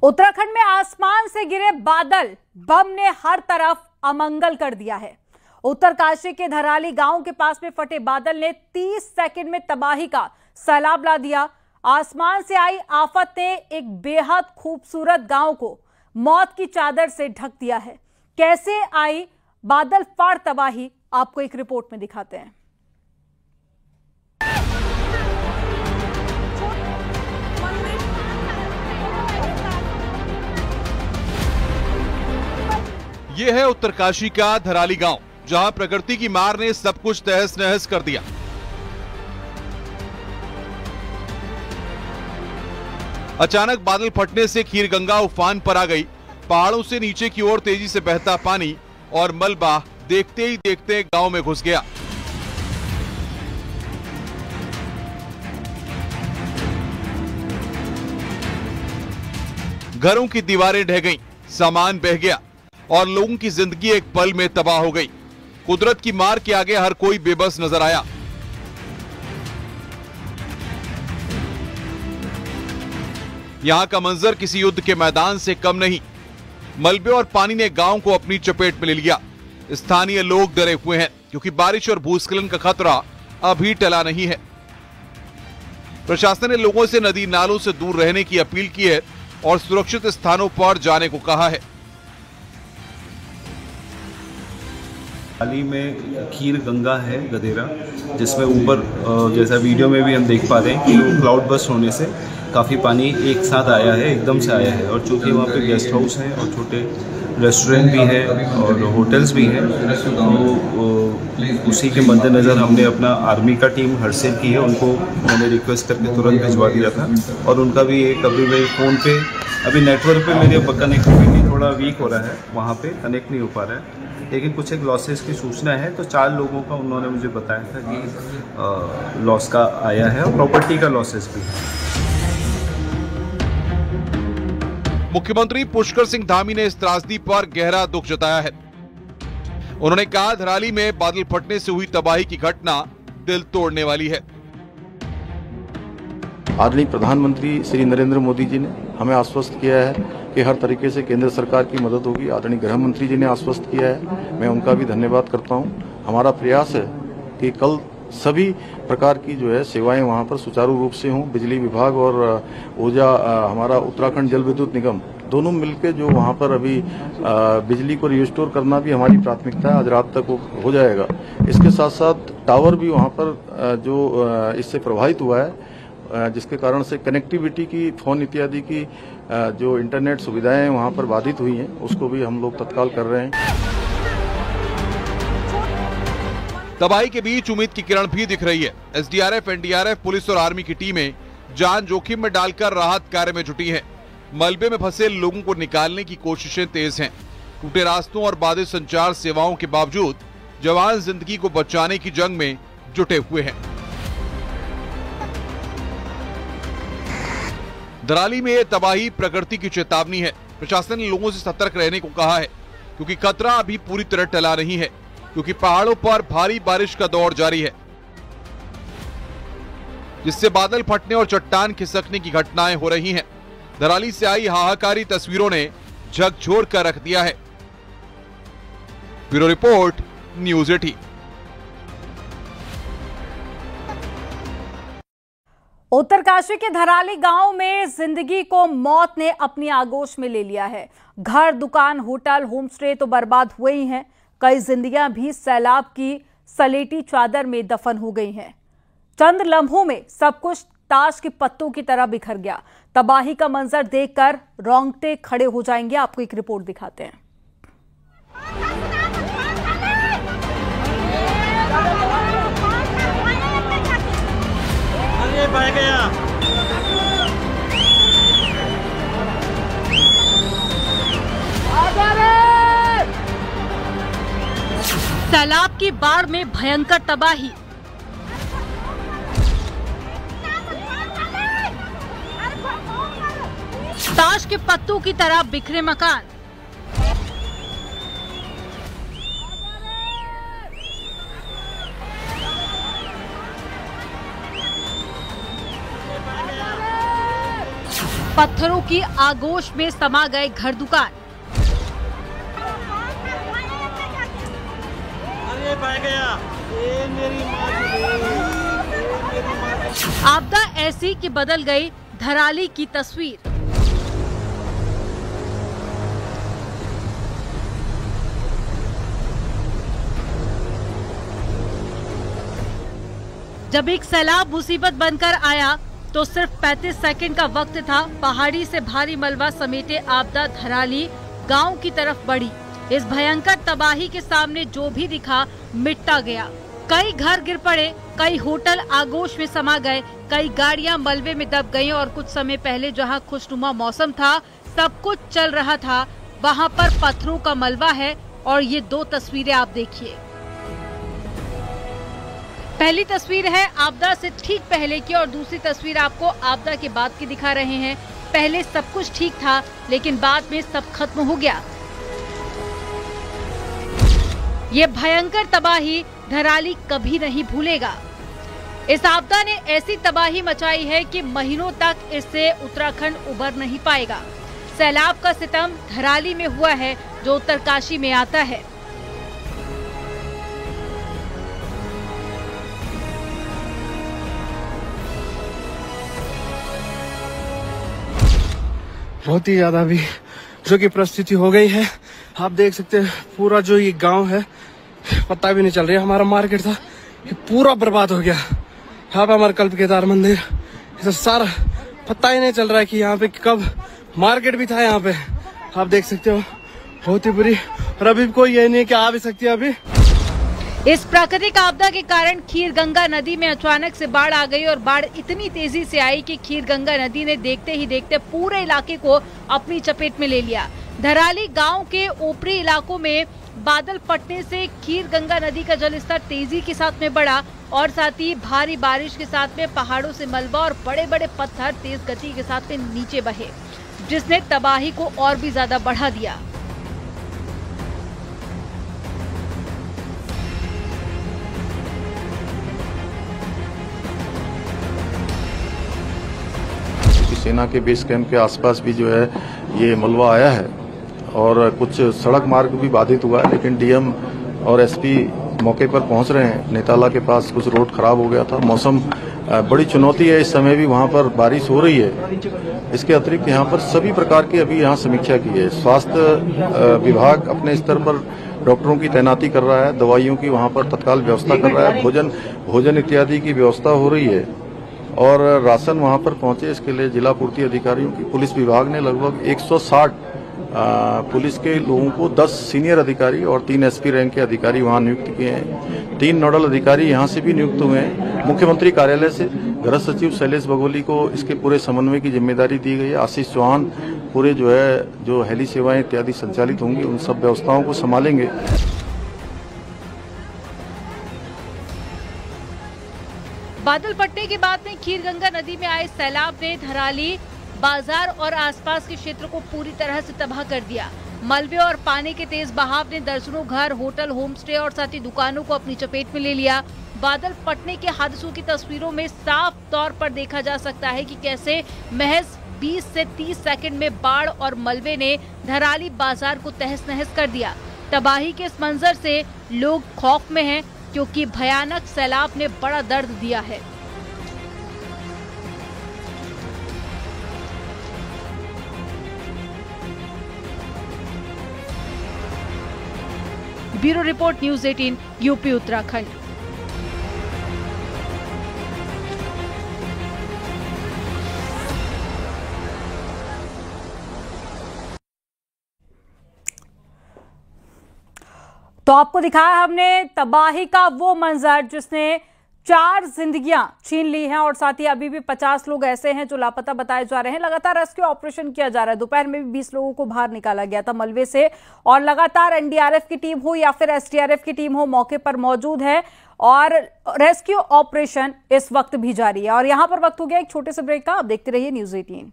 उत्तराखंड में आसमान से गिरे बादल बम ने हर तरफ अमंगल कर दिया है। उत्तरकाशी के धराली गांव के पास में फटे बादल ने 30 सेकंड में तबाही का सैलाब ला दिया। आसमान से आई आफत ने एक बेहद खूबसूरत गांव को मौत की चादर से ढक दिया है। कैसे आई बादल फाड़ तबाही, आपको एक रिपोर्ट में दिखाते हैं। ये है उत्तरकाशी का धराली गांव, जहां प्रकृति की मार ने सब कुछ तहस नहस कर दिया। अचानक बादल फटने से खीरगंगा उफान पर आ गई। पहाड़ों से नीचे की ओर तेजी से बहता पानी और मलबा देखते ही देखते गांव में घुस गया। घरों की दीवारें ढह गईं, सामान बह गया और लोगों की जिंदगी एक पल में तबाह हो गई। कुदरत की मार के आगे हर कोई बेबस नजर आया। यहां का मंजर किसी युद्ध के मैदान से कम नहीं। मलबे और पानी ने गांव को अपनी चपेट में ले लिया। स्थानीय लोग डरे हुए हैं क्योंकि बारिश और भूस्खलन का खतरा अभी टला नहीं है। प्रशासन ने लोगों से नदी नालों से दूर रहने की अपील की है और सुरक्षित स्थानों पर जाने को कहा है। हाल ही में खीरगंगा है गदेरा, जिसमें ऊपर जैसा वीडियो में भी हम देख पा रहे हैं कि वो क्लाउड बस्ट होने से काफ़ी पानी एक साथ आया है, एकदम से आया है। और चूँकि वहाँ पे गेस्ट हाउस हैं और छोटे रेस्टोरेंट भी हैं और होटल्स भी हैं, तो उसी के मद्देनज़र हमने अपना आर्मी का टीम हरसेल की है, उनको मैंने रिक्वेस्ट करके तुरंत भिजवा दिया था। और उनका भी एक अभी मेरे फ़ोन पे अभी नेटवर्क पे मेरे कनेक्टिविटी थोड़ा वीक हो रहा है, वहाँ पे कनेक्ट नहीं हो पा रहा है, लेकिन कुछ एक लॉसेस की सूचना है। तो 4 लोगों का उन्होंने मुझे बताया था कि लॉस का आया है और प्रॉपर्टी का लॉसेस भी है। मुख्यमंत्री पुष्कर सिंह धामी ने इस त्रासदी पर गहरा दुख जताया है। उन्होंने कहा, धराली में बादल फटने से हुई तबाही की घटना दिल तोड़ने वाली है। आदरणीय प्रधानमंत्री श्री नरेंद्र मोदी जी ने हमें आश्वस्त किया है कि हर तरीके से केंद्र सरकार की मदद होगी। आदरणीय गृह मंत्री जी ने आश्वस्त किया है, मैं उनका भी धन्यवाद करता हूं। हमारा प्रयास है कि कल सभी प्रकार की जो है सेवाएं वहां पर सुचारू रूप से हों। बिजली विभाग और ऊर्जा हमारा उत्तराखंड जल विद्युत निगम दोनों मिलकर जो वहां पर अभी बिजली को रिस्टोर करना भी हमारी प्राथमिकता है। आज रात तक वो हो जाएगा। इसके साथ साथ टावर भी वहां पर जो इससे प्रभावित हुआ है, जिसके कारण से कनेक्टिविटी की, फोन इत्यादि की जो इंटरनेट सुविधाएं वहां पर बाधित हुई हैं, उसको भी हम लोग तत्काल कर रहे हैं। तबाही के बीच उम्मीद की किरण भी दिख रही है। एसडीआरएफ, एनडीआरएफ, पुलिस और आर्मी की टीमें जान जोखिम में डालकर राहत कार्य में जुटी हैं। मलबे में फंसे लोगों को निकालने की कोशिशें तेज हैं। टूटे रास्तों और बाधित संचार सेवाओं के बावजूद जवान जिंदगी को बचाने की जंग में जुटे हुए हैं। धराली में यह तबाही प्रकृति की चेतावनी है। प्रशासन ने लोगों से सतर्क रहने को कहा है क्योंकि खतरा अभी पूरी तरह टला नहीं है, क्योंकि पहाड़ों पर भारी बारिश का दौर जारी है, जिससे बादल फटने और चट्टान खिसकने की घटनाएं हो रही हैं। धराली से आई हाहाकारी तस्वीरों ने झकझोर कर रख दिया है। Bureau report, news 18। उत्तरकाशी के धराली गांव में जिंदगी को मौत ने अपनी आगोश में ले लिया है। घर, दुकान, होटल, होमस्टे तो बर्बाद हुए ही हैं। कई जिंदगियां भी सैलाब की सलेटी चादर में दफन हो गई हैं। चंद लम्हों में सब कुछ ताश के पत्तों की तरह बिखर गया। तबाही का मंजर देखकर रोंगटे खड़े हो जाएंगे। आपको एक रिपोर्ट दिखाते हैं। सैलाब की बाढ़ में भयंकर तबाही। ताश के पत्तों की तरह बिखरे मकान। पत्थरों की आगोश में समा गए घर दुकान। आपदा ऐसी कि बदल गई धराली की तस्वीर। जब एक सैलाब मुसीबत बनकर आया तो सिर्फ 35 सेकंड का वक्त था। पहाड़ी से भारी मलबा समेटे आपदा धराली गांव की तरफ बढ़ी। इस भयंकर तबाही के सामने जो भी दिखा मिटता गया। कई घर गिर पड़े, कई होटल आगोश में समा गए, कई गाड़ियां मलबे में दब गईं और कुछ समय पहले जहां खुशनुमा मौसम था, सब कुछ चल रहा था, वहां पर पत्थरों का मलबा है। और ये दो तस्वीरें आप देखिए। पहली तस्वीर है आपदा से ठीक पहले की और दूसरी तस्वीर आपको आपदा के बाद की दिखा रहे हैं। पहले सब कुछ ठीक था लेकिन बाद में सब खत्म हो गया। ये भयंकर तबाही धराली कभी नहीं भूलेगा। इस आपदा ने ऐसी तबाही मचाई है कि महीनों तक इससे उत्तराखंड उबर नहीं पाएगा। सैलाब का सितम धराली में हुआ है जो उत्तरकाशी में आता है। बहुत ही ज्यादा भी जो की परिस्थिति हो गई है। आप देख सकते हैं पूरा जो ये गांव है पता भी नहीं चल रहा। हमारा मार्केट था ये पूरा बर्बाद हो गया। यहाँ पे हमारा कल्प केदार मंदिर इधर सारा पता ही नहीं चल रहा है कि यहाँ पे कब मार्केट भी था। यहाँ पे आप देख सकते हो बहुत ही बुरी। और अभी कोई ये नहीं है कि आ भी सकती है। अभी इस प्राकृतिक आपदा के कारण खीर गंगा नदी में अचानक से बाढ़ आ गई और बाढ़ इतनी तेजी से आई कि खीर गंगा नदी ने देखते ही देखते पूरे इलाके को अपनी चपेट में ले लिया। धराली गांव के ऊपरी इलाकों में बादल फटने से खीर गंगा नदी का जलस्तर तेजी के साथ में बढ़ा और साथ ही भारी बारिश के साथ में पहाड़ों से मलबा और बड़े बड़े पत्थर तेज गति के साथ में नीचे बहे, जिसने तबाही को और भी ज्यादा बढ़ा दिया। सेना के बेस कैंप के आसपास भी जो है ये मलबा आया है और कुछ सड़क मार्ग भी बाधित हुआ है, लेकिन डीएम और एसपी मौके पर पहुंच रहे हैं। नेताला के पास कुछ रोड खराब हो गया था। मौसम बड़ी चुनौती है, इस समय भी वहां पर बारिश हो रही है। इसके अतिरिक्त यहाँ पर सभी प्रकार की अभी यहाँ समीक्षा की है। स्वास्थ्य विभाग अपने स्तर पर डॉक्टरों की तैनाती कर रहा है, दवाइयों की वहां पर तत्काल व्यवस्था कर रहा है, भोजन इत्यादि की व्यवस्था हो रही है और राशन वहां पर पहुंचे इसके लिए जिला पूर्ति अधिकारियों की पुलिस विभाग ने लगभग 160 पुलिस के लोगों को 10 सीनियर अधिकारी और 3 एसपी रैंक के अधिकारी वहां नियुक्त किए हैं। 3 नोडल अधिकारी यहां से भी नियुक्त हुए हैं। मुख्यमंत्री कार्यालय से गृह सचिव शैलेश बगोली को इसके पूरे समन्वय की जिम्मेदारी दी गई है। आशीष चौहान पूरे जो हेली सेवाएं इत्यादि संचालित होंगी उन सब व्यवस्थाओं को संभालेंगे। बादल फटने के बाद में खीर गंगा नदी में आए सैलाब ने धराली बाजार और आसपास के क्षेत्र को पूरी तरह से तबाह कर दिया। मलबे और पानी के तेज बहाव ने दर्जनों घर, होटल, होमस्टे और साथ ही दुकानों को अपनी चपेट में ले लिया। बादल फटने के हादसों की तस्वीरों में साफ तौर पर देखा जा सकता है कि कैसे महज 20 से 30 सेकंड में बाढ़ और मलबे ने धराली बाजार को तहस नहस कर दिया। तबाही के इस मंजर से लोग खौफ में हैं क्योंकि भयानक सैलाब ने बड़ा दर्द दिया है। Bureau report news 18 UP Uttarakhand. तो आपको दिखाया हमने तबाही का वो मंजर जिसने 4 जिंदगियां छीन ली हैं और साथ ही अभी भी 50 लोग ऐसे हैं जो लापता बताए जा रहे हैं। लगातार रेस्क्यू ऑपरेशन किया जा रहा है। दोपहर में भी 20 लोगों को बाहर निकाला गया था मलबे से और लगातार एनडीआरएफ की टीम हो या फिर एसडीआरएफ की टीम हो मौके पर मौजूद है और रेस्क्यू ऑपरेशन इस वक्त भी जारी है। और यहां पर वक्त हो गया एक छोटे से ब्रेक का। आप देखते रहिए न्यूज़ 18।